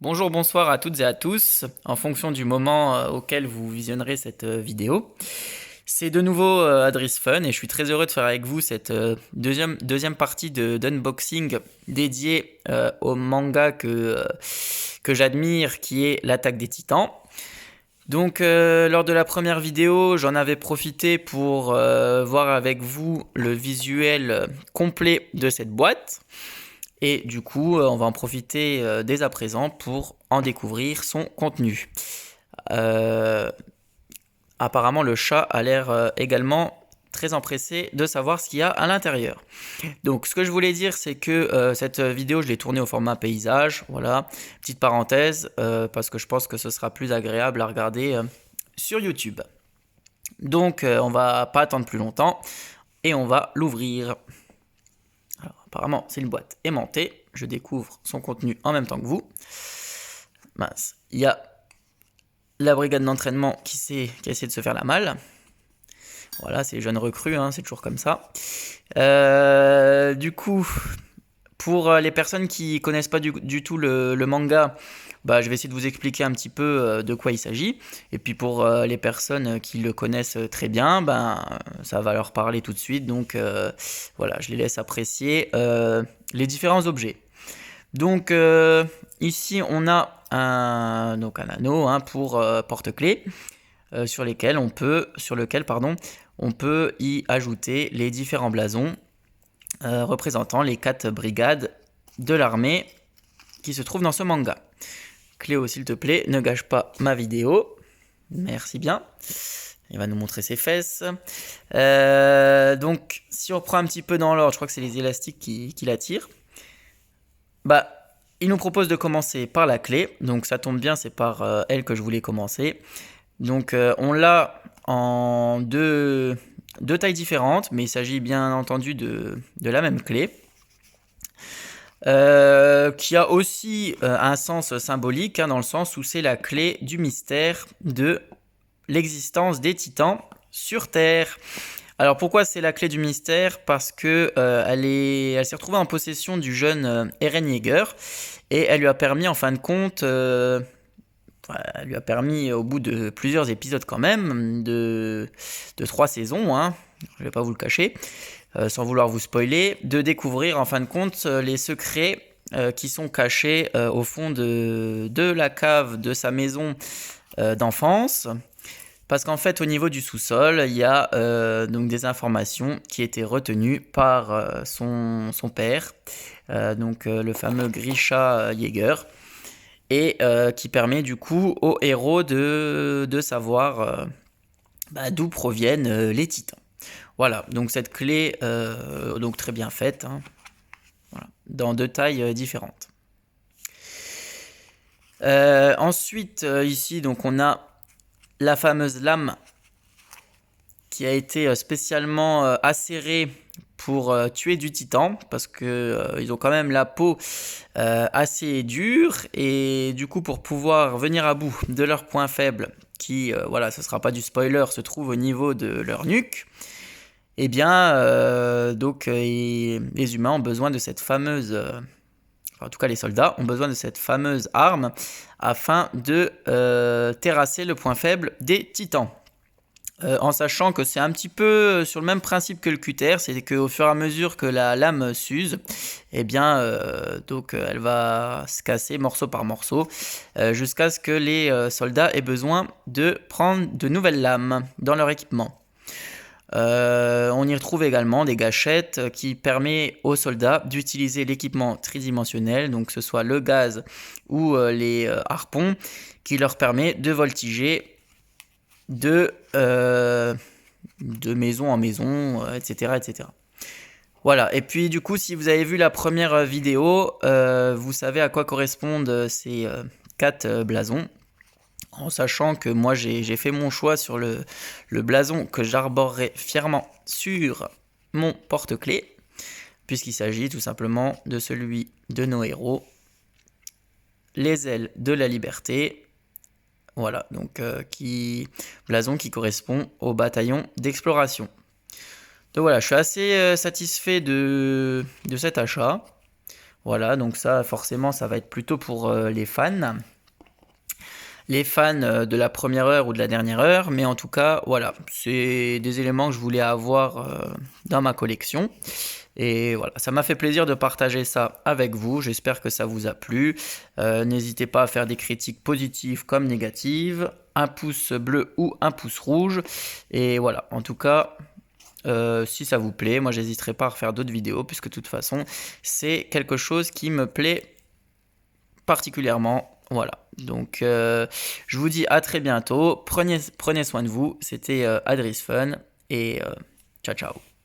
Bonjour, bonsoir à toutes et à tous, en fonction du moment auquel vous visionnerez cette vidéo. C'est de nouveau Adris Fun et je suis très heureux de faire avec vous cette deuxième partie d'unboxing dédiée au manga que j'admire, qui est l'Attaque des Titans. Donc lors de la première vidéo, j'en avais profité pour voir avec vous le visuel complet de cette boîte. Et du coup, on va en profiter dès à présent pour en découvrir son contenu. Euh, Apparemment, le chat a l'air également très empressé de savoir ce qu'il y a à l'intérieur. Donc, ce que je voulais dire, c'est que cette vidéo, je l'ai tournée au format paysage. Voilà, petite parenthèse, parce que je pense que ce sera plus agréable à regarder sur YouTube. Donc, on va pas attendre plus longtemps et on va l'ouvrir. Alors, apparemment, c'est une boîte aimantée. Je découvre son contenu en même temps que vous. Mince. Il y a la brigade d'entraînement qui a essayé de se faire la malle. Voilà, c'est les jeunes recrues, hein, c'est toujours comme ça. Du coup, pour les personnes qui connaissent pas du tout le manga, bah, je vais essayer de vous expliquer un petit peu de quoi il s'agit. Et puis pour les personnes qui le connaissent très bien, ben, ça va leur parler tout de suite. Donc voilà, je les laisse apprécier les différents objets. Donc ici on a donc un anneau hein, pour porte-clés sur lequel on peut y ajouter les différents blasons représentant les 4 brigades de l'armée qui se trouvent dans ce manga. Cléo, s'il te plaît, ne gâche pas ma vidéo. Merci bien. Il va nous montrer ses fesses. Donc, si on reprend un petit peu dans l'ordre, je crois que c'est les élastiques qui l'attirent. Bah, il nous propose de commencer par la clé. Donc, ça tombe bien, c'est par elle que je voulais commencer. Donc, on l'a en deux tailles différentes, mais il s'agit bien entendu de la même clé. Qui a aussi un sens symbolique, hein, dans le sens où c'est la clé du mystère de l'existence des titans sur Terre. Alors pourquoi c'est la clé du mystère? Parce que elle s'est retrouvée en possession du jeune Eren Yeager et elle lui a permis en fin de compte, elle lui a permis au bout de plusieurs épisodes quand même, de 3 saisons, hein, je vais pas vous le cacher, sans vouloir vous spoiler, de découvrir en fin de compte les secrets qui sont cachés au fond de la cave de sa maison d'enfance. Parce qu'en fait, au niveau du sous-sol, il y a donc des informations qui étaient retenues par son père, le fameux Grisha Yeager, et qui permet du coup au héros de savoir d'où proviennent les titans. Voilà, donc cette clé, donc très bien faite, hein, voilà, dans 2 tailles différentes. Ensuite, ici, donc on a la fameuse lame qui a été spécialement acérée pour tuer du titan, parce que ils ont quand même la peau assez dure, et du coup pour pouvoir venir à bout de leur point faible, qui, voilà, ce sera pas du spoiler, se trouve au niveau de leur nuque, eh bien, les humains ont besoin de cette fameuse, en tout cas les soldats ont besoin de cette fameuse arme afin de terrasser le point faible des titans. En sachant que c'est un petit peu sur le même principe que le cutter, c'est qu'au fur et à mesure que la lame s'use, eh bien, elle va se casser morceau par morceau, jusqu'à ce que les soldats aient besoin de prendre de nouvelles lames dans leur équipement. On y retrouve également des gâchettes qui permettent aux soldats d'utiliser l'équipement tridimensionnel, donc que ce soit le gaz ou les harpons, qui leur permet de voltiger de maison en maison, etc., etc. Voilà, et puis du coup, si vous avez vu la première vidéo, vous savez à quoi correspondent ces 4 blasons. En sachant que moi j'ai fait mon choix sur le blason que j'arborerai fièrement sur mon porte-clés, puisqu'il s'agit tout simplement de celui de nos héros, les ailes de la liberté. Voilà, donc blason qui correspond au bataillon d'exploration. Donc voilà, je suis assez satisfait de cet achat. Voilà, donc ça, forcément, ça va être plutôt pour les fans. Les fans de la première heure ou de la dernière heure, mais en tout cas, voilà, c'est des éléments que je voulais avoir dans ma collection. Et voilà, ça m'a fait plaisir de partager ça avec vous. J'espère que ça vous a plu. N'hésitez pas à faire des critiques positives comme négatives, un pouce bleu ou un pouce rouge. Et voilà, en tout cas, si ça vous plaît, moi j'hésiterai pas à refaire d'autres vidéos puisque de toute façon, c'est quelque chose qui me plaît particulièrement. Voilà, donc je vous dis à très bientôt. Prenez soin de vous. C'était Adris Fun et ciao ciao.